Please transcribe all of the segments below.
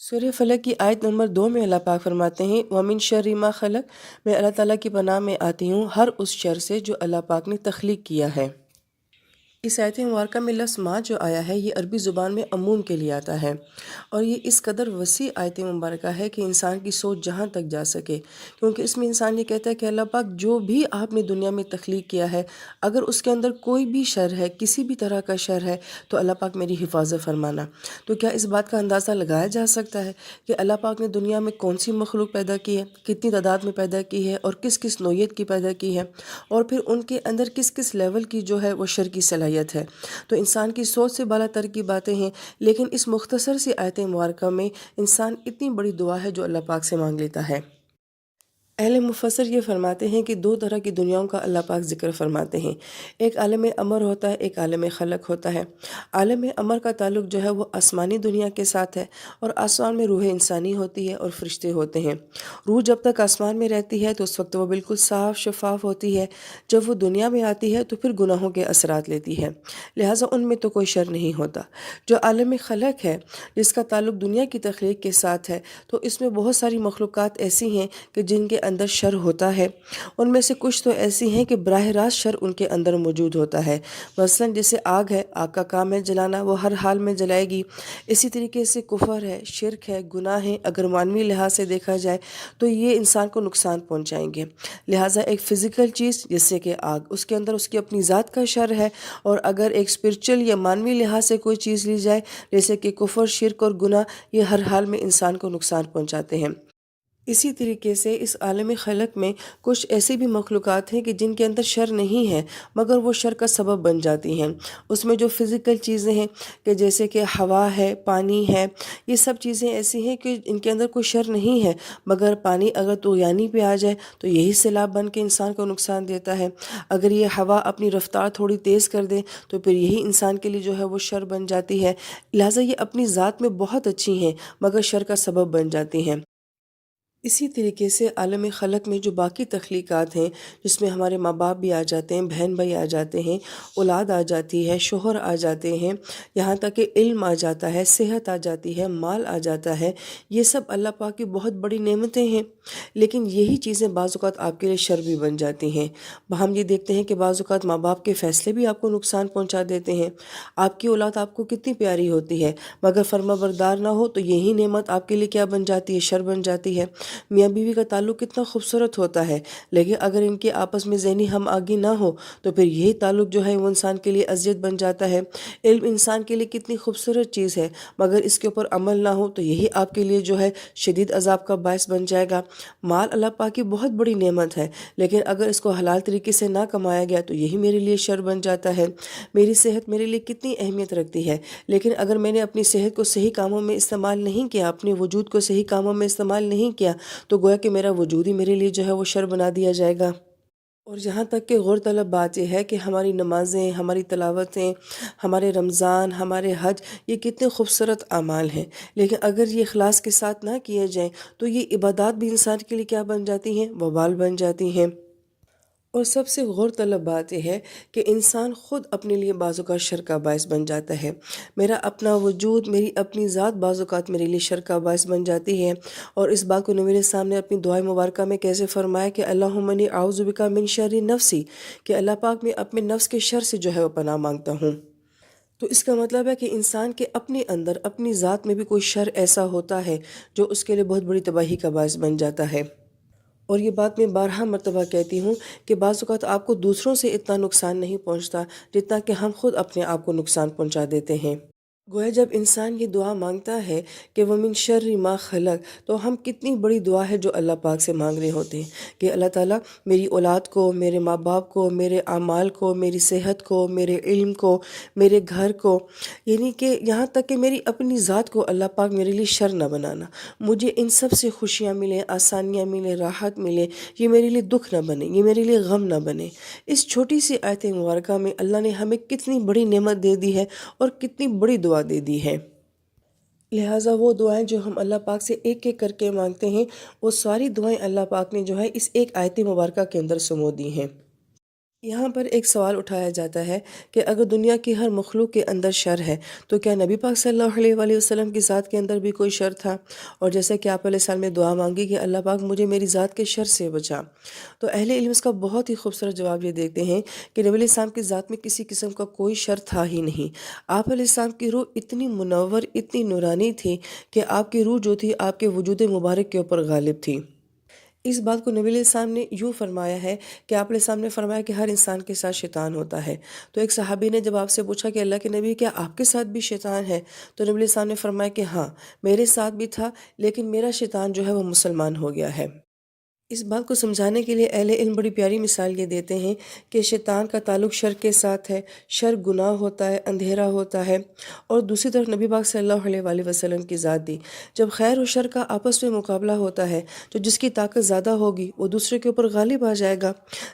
सूरह फलक की आयत नंबर 2 में अल्लाह पाक फरमाते हैं वमिन शर्रि मा खलक। मैं अल्लाह ताला की पनाह में आती हूँ हर उस शर से जो अल्लाह पाक ने तख्लीक किया है। इस आयत मुबारका में लफ्ज़ माँ जो आया है ये अरबी ज़ुबान में अमूम के लिए आता है और ये इस कदर वसी आयत मुबारका है कि इंसान की सोच जहाँ तक जा सके, क्योंकि इसमें इंसान ये कहता है कि अल्लाह पाक जो भी आपने दुनिया में तख्लीक किया है, अगर उसके अंदर कोई भी शर है, किसी भी तरह का शर है, तो अल्लाह पाक मेरी हिफाजत फरमाना। तो क्या इस बात का अंदाज़ा लगाया जा सकता है कि अल्लाह पाक ने दुनिया में कौन सी मखलूक पैदा की है, कितनी तादाद में पैदा की है और किस किस नौइयत की पैदा की है, और फिर उनके अंदर किस किस लेवल की जो है वो शर की सलाहियत है। तो इंसान की सोच से बाला तर की बातें हैं, लेकिन इस मुख्तसर सी आयत मुबारका में इंसान इतनी बड़ी दुआ है जो अल्लाह पाक से मांग लेता है। अहले मुफस्सिर ये फरमाते हैं कि दो तरह की दुनियाओं का अल्लाह पाक ज़िक्र फरमाते हैं। एक आलम अमर होता है, एक आलम खलक होता है। आलम अमर का ताल्लुक जो है वो आसमानी दुनिया के साथ है और आसमान में रूह इंसानी होती है और फरिश्ते होते हैं। रूह जब तक आसमान में रहती है तो उस वक्त वो बिल्कुल साफ़ शफाफ होती है। जब वो दुनिया में आती है तो फिर गुनाहों के असरात लेती है, लिहाजा उनमें तो कोई शर नहीं होता। जो आलम खलक है, जिसका ताल्लुक दुनिया की तख्लीक के साथ है, तो इसमें बहुत सारी मखलूक़ात ऐसी हैं कि जिनके अंदर शर होता है। उनमें से कुछ तो ऐसी हैं कि बराह रास्त शर उनके अंदर मौजूद होता है। मसलन जैसे आग है, आग का काम है जलाना, वो हर हाल में जलाएगी। इसी तरीके से कुफर है, शिरक है, गुनाह है, अगर मानवी लिहाज से देखा जाए तो ये इंसान को नुकसान पहुंचाएंगे। लिहाजा एक फ़िज़िकल चीज़ जैसे कि आग, उसके अंदर उसकी अपनी ज़ात का शर है, और अगर एक स्पिरिचुअल या मानवी लिहाज से कोई चीज़ ली जाए जैसे कि कुफर, शिरक और गुनाह, ये हर हाल में इंसान को नुकसान पहुंचाते हैं। इसी तरीके से इस आलम खलक में कुछ ऐसी भी मखलूक़ात हैं कि जिनके अंदर शर नहीं है मगर वो शर का सबब बन जाती हैं। उसमें जो फ़िज़िकल चीज़ें हैं कि जैसे कि हवा है, पानी है, ये सब चीज़ें ऐसी हैं कि इनके अंदर कोई शर नहीं है, मगर पानी अगर तूयानी पे आ जाए तो यही सैलाब बन के इंसान को नुकसान देता है। अगर ये हवा अपनी रफ़्तार थोड़ी तेज़ कर दे तो फिर यही इंसान के लिए जो है वो शर बन जाती है। लिहाजा ये अपनी ज़ात में बहुत अच्छी हैं मगर शर का सबब बन जाती हैं। इसी तरीके से आलम खलक में जो बाकी तख्लीक़ात हैं, जिसमें हमारे माँ बाप भी आ जाते हैं, बहन भाई आ जाते हैं, औलाद आ जाती है, शोहर आ जाते हैं, यहाँ तक कि इल्म आ जाता है, सेहत आ जाती है, माल आ जाता है, ये सब अल्लाह पाक की बहुत बड़ी नेमतें हैं। लेकिन यही चीज़ें बाज़ औक़ात आपके लिए शर भी बन जाती हैं। हम ये देखते हैं कि बाज़ औक़ात माँ बाप के फ़ैसले भी आपको नुकसान पहुँचा देते हैं। आपकी औलाद आपको कितनी प्यारी होती है, मगर फर्माबरदार ना हो तो यही नेमत आपके लिए क्या बन जाती है, शर बन जाती है। मियाँ बीवी का ताल्लुक़ कितना खूबसूरत होता है, लेकिन अगर इनके आपस में ज़हनी हम आगी ना हो तो फिर यही ताल्लुक़ जो है वो इंसान के लिए अज़ियत बन जाता है। इल्म इंसान के लिए कितनी खूबसूरत चीज़ है, मगर इसके ऊपर अमल ना हो तो यही आपके लिए जो है शदीद अज़ाब का बायस बन जाएगा। माल अल्लाह पाक की बहुत बड़ी नेमत है, लेकिन अगर इसको हलाल तरीके से ना कमाया गया तो यही मेरे लिए शर बन जाता है। मेरी सेहत मेरे लिए कितनी अहमियत रखती है, लेकिन अगर मैंने अपनी सेहत को सही कामों में इस्तेमाल नहीं किया, अपने वजूद को सही कामों में इस्तेमाल नहीं किया, तो गोया कि मेरा वजूद ही मेरे लिए जो है वो शर बना दिया जाएगा। और यहाँ तक कि गौर तलब बात यह है कि हमारी नमाज़ें, हमारी तिलावतें, हमारे रमज़ान, हमारे हज, ये कितने खूबसूरत अमाल हैं, लेकिन अगर ये इखलास के साथ ना किए जाएँ तो ये इबादत भी इंसान के लिए क्या बन जाती हैं, वबाल बन जाती हैं। और सबसे गौर तलब बात यह है कि इंसान ख़ुद अपने लिए बाज़ औक़ात शर का बायस बन जाता है। मेरा अपना वजूद, मेरी अपनी ज़ात बाज़ औक़ात मेरे लिए शर का बायस बन जाती है। और इस बात को मेरे सामने अपनी दुआ मुबारका में कैसे फ़रमाया कि अल्लाहुम्मा इन्नी अऊज़ु बिका मिन शर्रि नफ़्सी, कि अल्लाह पाक मैं अपने नफ्स के शर से जो है वो पनाह मांगता हूँ। तो इसका मतलब है कि इंसान के अपने अंदर, अपनी ज़ात में भी कोई शर ऐसा होता है जो उसके लिए बहुत बड़ी तबाही का बायस बन जाता है। और ये बात मैं बारहा मर्तबा कहती हूँ कि बाज़ औक़ात आपको दूसरों से इतना नुकसान नहीं पहुँचता जितना कि हम खुद अपने आप को नुकसान पहुँचा देते हैं। गोया जब इंसान ये दुआ मांगता है कि वमिन शर्रि मा खलक, तो हम कितनी बड़ी दुआ है जो अल्लाह पाक से मांग रहे होते हैं कि अल्लाह ताला मेरी औलाद को, मेरे माँ बाप को, मेरे आमाल को, मेरी सेहत को, मेरे इल्म को, मेरे घर को, यानी कि यहाँ तक कि मेरी अपनी ज़ात को अल्लाह पाक मेरे लिए शर न बनाना। मुझे इन सब से खुशियाँ मिलें, आसानियाँ मिलें, राहत मिले, ये मेरे लिए दुख न बने, ये मेरे लिए गम न बने। इस छोटी सी आयत मुबारका में अल्लाह ने हमें कितनी बड़ी नेमत दे दी है और कितनी बड़ी दुआ दे दी है। लिहाजा वो दुआएं जो हम अल्लाह पाक से एक एक करके मांगते हैं, वो सारी दुआएं अल्लाह पाक ने जो है इस एक आयत मुबारका के अंदर समो दी हैं। یہاں پر ایک سوال اٹھایا جاتا ہے کہ اگر دنیا کی ہر مخلوق کے اندر شر ہے تو کیا نبی پاک صلی اللہ علیہ وآلہ وسلم کی ذات کے اندر بھی کوئی شر تھا؟ اور جیسے کہ آپ علیہ السلام نے دعا مانگی کہ اللہ پاک مجھے میری ذات کے شر سے بچا، تو اہل علم اس کا بہت ہی خوبصورت جواب یہ دیتے ہیں کہ نبی علیہ السلام کی ذات میں کسی قسم کا کوئی شر تھا ہی نہیں۔ آپ علیہ السلام کی روح اتنی منور، اتنی نورانی تھی کہ آپ کی روح جو تھی آپ کے وجود مبارک کے اوپر غالب تھی۔ اس بات کو نبی علیہ السلام نے یوں فرمایا ہے کہ آپ علیہ السلام نے فرمایا کہ ہر انسان کے ساتھ شیطان ہوتا ہے۔ تو ایک صحابی نے جب آپ سے پوچھا کہ اللہ کے نبی کیا آپ کے ساتھ بھی شیطان ہے؟ تو نبی علیہ السلام نے فرمایا کہ ہاں، میرے ساتھ بھی تھا، لیکن میرا شیطان جو ہے وہ مسلمان ہو گیا ہے۔ اس بات کو سمجھانے کے لیے اہل علم بڑی پیاری مثال یہ دیتے ہیں کہ شیطان کا تعلق شر کے ساتھ ہے، شر گناہ ہوتا ہے، اندھیرا ہوتا ہے، اور دوسری طرف نبی پاک صلی اللہ علیہ وآلہ وسلم کی ذات دی۔ جب خیر و شر کا آپس میں مقابلہ ہوتا ہے تو جس کی طاقت زیادہ ہوگی وہ دوسرے کے اوپر غالب آ جائے گا۔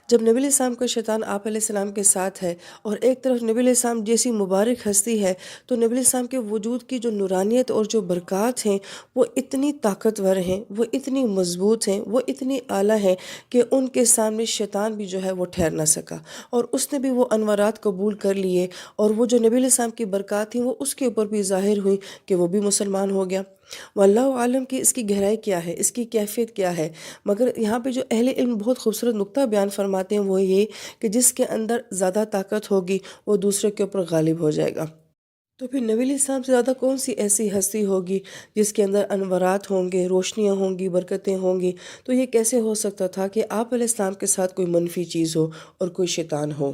جب نبی علیہ السلام کا شیطان آپ علیہ السلام کے ساتھ ہے اور ایک طرف نبی علیہ السلام جیسی مبارک ہستی ہے، تو نبی علیہ السلام کے وجود کی جو نورانیت اور جو برکات ہیں وہ اتنی طاقتور ہیں، وہ اتنی مضبوط ہیں، وہ اتنی اعلیٰ ہیں کہ ان کے سامنے شیطان بھی جو ہے وہ ٹھہر نہ سکا، اور اس نے بھی وہ انوارات قبول کر لیے، اور وہ جو نبی علیہ السلام کی برکات تھیں وہ اس کے اوپر بھی ظاہر ہوئی کہ وہ بھی مسلمان ہو گیا۔ واللہ عالم کی اس کی گہرائی کیا ہے، اس کی کیفیت کیا ہے، مگر یہاں پہ جو اہل علم بہت خوبصورت نقطہ بیان فرماتے ہیں وہ یہ کہ جس کے اندر زیادہ طاقت ہوگی وہ دوسرے کے اوپر غالب ہو جائے گا۔ تو پھر نبی علیہ السلام سے زیادہ کون سی ایسی ہستی ہوگی جس کے اندر انوارات ہوں گے، روشنیاں ہوں گی، برکتیں ہوں گی؟ تو یہ کیسے ہو سکتا تھا کہ آپ علیہ السلام کے ساتھ کوئی منفی چیز ہو اور کوئی شیطان ہو؟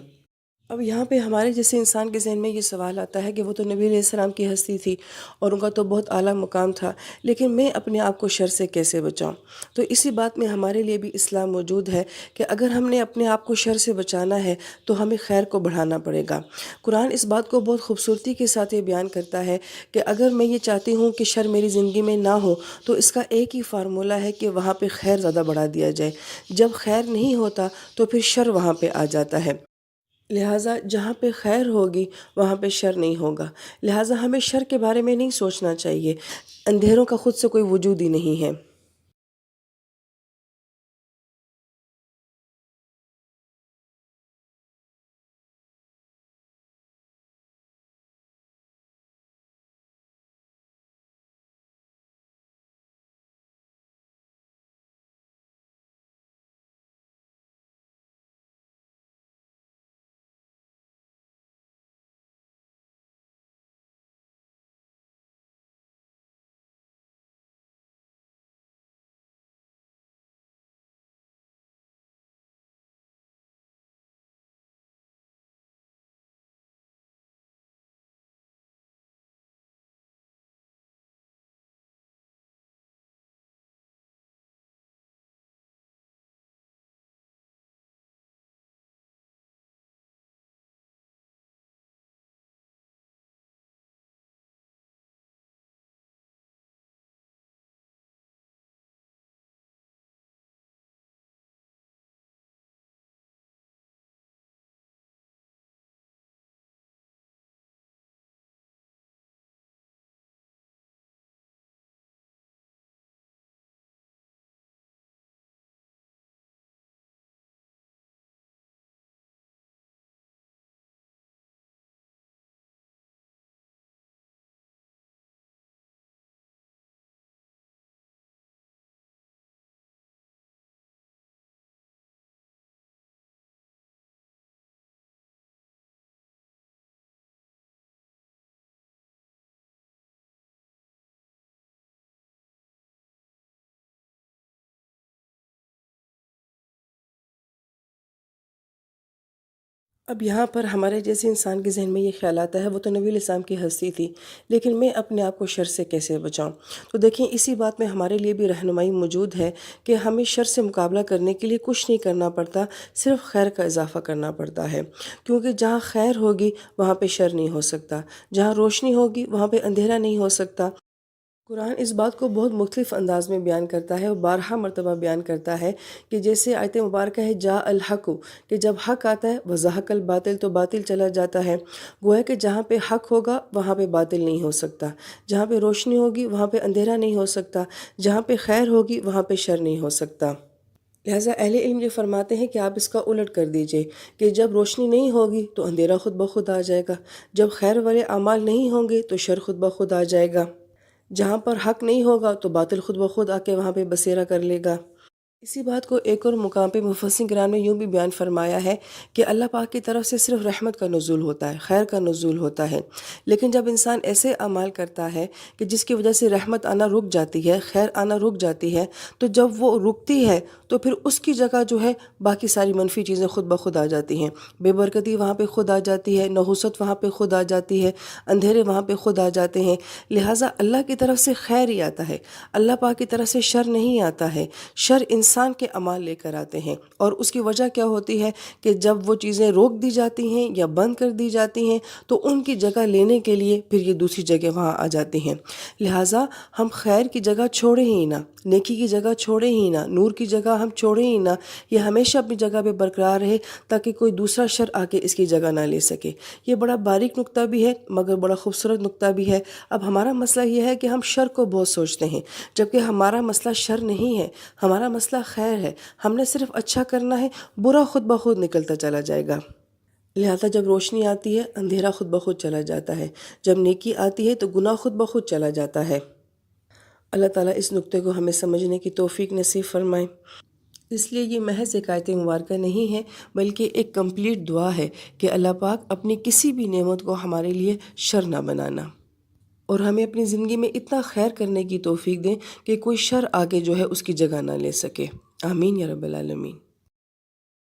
اب یہاں پہ ہمارے جیسے انسان کے ذہن میں یہ سوال آتا ہے کہ وہ تو نبی علیہ السلام کی ہستی تھی اور ان کا تو بہت اعلیٰ مقام تھا، لیکن میں اپنے آپ کو شر سے کیسے بچاؤں؟ تو اسی بات میں ہمارے لیے بھی اسلام موجود ہے کہ اگر ہم نے اپنے آپ کو شر سے بچانا ہے تو ہمیں خیر کو بڑھانا پڑے گا۔ قرآن اس بات کو بہت خوبصورتی کے ساتھ یہ بیان کرتا ہے کہ اگر میں یہ چاہتی ہوں کہ شر میری زندگی میں نہ ہو تو اس کا ایک ہی فارمولہ ہے کہ وہاں پہ خیر زیادہ بڑھا دیا جائے۔ جب خیر نہیں ہوتا تو پھر شر وہاں پہ آ جاتا ہے، لہٰذا جہاں پہ خیر ہوگی وہاں پہ شر نہیں ہوگا، لہٰذا ہمیں شر کے بارے میں نہیں سوچنا چاہیے۔ اندھیروں کا خود سے کوئی وجود ہی نہیں ہے۔ اب یہاں پر ہمارے جیسے انسان کے ذہن میں یہ خیال آتا ہے وہ تو نبی علیہ السلام کی ہستی تھی، لیکن میں اپنے آپ کو شر سے کیسے بچاؤں؟ تو دیکھیں اسی بات میں ہمارے لیے بھی رہنمائی موجود ہے کہ ہمیں شر سے مقابلہ کرنے کے لیے کچھ نہیں کرنا پڑتا، صرف خیر کا اضافہ کرنا پڑتا ہے، کیونکہ جہاں خیر ہوگی وہاں پہ شر نہیں ہو سکتا، جہاں روشنی ہوگی وہاں پہ اندھیرا نہیں ہو سکتا۔ قرآن اس بات کو بہت مختلف انداز میں بیان کرتا ہے اور بارہا مرتبہ بیان کرتا ہے کہ جیسے آیت مبارکہ ہے جا الحق، کہ جب حق آتا ہے وزہق الباطل، تو باطل چلا جاتا ہے۔ گویا کہ جہاں پہ حق ہوگا وہاں پہ باطل نہیں ہو سکتا، جہاں پہ روشنی ہوگی وہاں پہ اندھیرا نہیں ہو سکتا، جہاں پہ خیر ہوگی وہاں پہ شر نہیں ہو سکتا۔ لہٰذا اہل علم یہ فرماتے ہیں کہ آپ اس کا الٹ کر دیجئے کہ جب روشنی نہیں ہوگی تو اندھیرا خود بخود آ جائے گا، جب خیر والے اعمال نہیں ہوں گے تو شر خود بخود آ جائے گا، جہاں پر حق نہیں ہوگا تو باطل خود بخود آ کے وہاں پہ بسیرا کر لے گا۔ اسی بات کو ایک اور مقام پہ مفسرین کرام نے یوں بھی بیان فرمایا ہے کہ اللہ پاک کی طرف سے صرف رحمت کا نزول ہوتا ہے، خیر کا نزول ہوتا ہے، لیکن جب انسان ایسے اعمال کرتا ہے کہ جس کی وجہ سے رحمت آنا رک جاتی ہے، خیر آنا رک جاتی ہے، تو جب وہ رکتی ہے تو پھر اس کی جگہ جو ہے باقی ساری منفی چیزیں خود بخود آ جاتی ہیں، بے برکتی وہاں پہ خود آ جاتی ہے، نحوست وہاں پہ خود آ جاتی ہے، اندھیرے وہاں پہ خود آ جاتے ہیں۔ لہٰذا اللہ کی طرف سے خیر ہی آتا ہے، اللہ پاک کی طرف سے شر نہیں آتا ہے، شر انسان کے اعمال لے کر آتے ہیں، اور اس کی وجہ کیا ہوتی ہے کہ جب وہ چیزیں روک دی جاتی ہیں یا بند کر دی جاتی ہیں تو ان کی جگہ لینے کے لیے پھر یہ دوسری جگہ وہاں آ جاتی ہیں۔ لہٰذا ہم خیر کی جگہ چھوڑیں ہی نہ، نیکی کی جگہ چھوڑیں ہی نہ، نور کی جگہ ہم چھوڑیں ہی نہ، یہ ہمیشہ اپنی جگہ پہ برقرار رہے تاکہ کوئی دوسرا شر آ کے اس کی جگہ نہ لے سکے۔ یہ بڑا باریک نقطہ بھی ہے مگر بڑا خوبصورت نقطہ بھی ہے۔ اب ہمارا مسئلہ یہ ہے کہ ہم شر کو بہت سوچتے ہیں، جبکہ ہمارا مسئلہ شر نہیں ہے، ہمارا مسئلہ خیر ہے۔ ہم نے صرف اچھا کرنا ہے، برا خود بخود نکلتا چلا جائے گا۔ لہٰذا جب روشنی آتی ہے اندھیرا خود بخود چلا جاتا ہے، جب نیکی آتی ہے تو گناہ خود بخود چلا جاتا ہے۔ اللہ تعالیٰ اس نقطے کو ہمیں سمجھنے کی توفیق نصیب فرمائے۔ اس لیے یہ محض ایک آیت مبارکہ نہیں ہے بلکہ ایک کمپلیٹ دعا ہے کہ اللہ پاک اپنی کسی بھی نعمت کو ہمارے لیے شر نہ بنانا، اور ہمیں اپنی زندگی میں اتنا خیر کرنے کی توفیق دیں کہ کوئی شر آگے جو ہے اس کی جگہ نہ لے سکے۔ آمین یا رب العالمین۔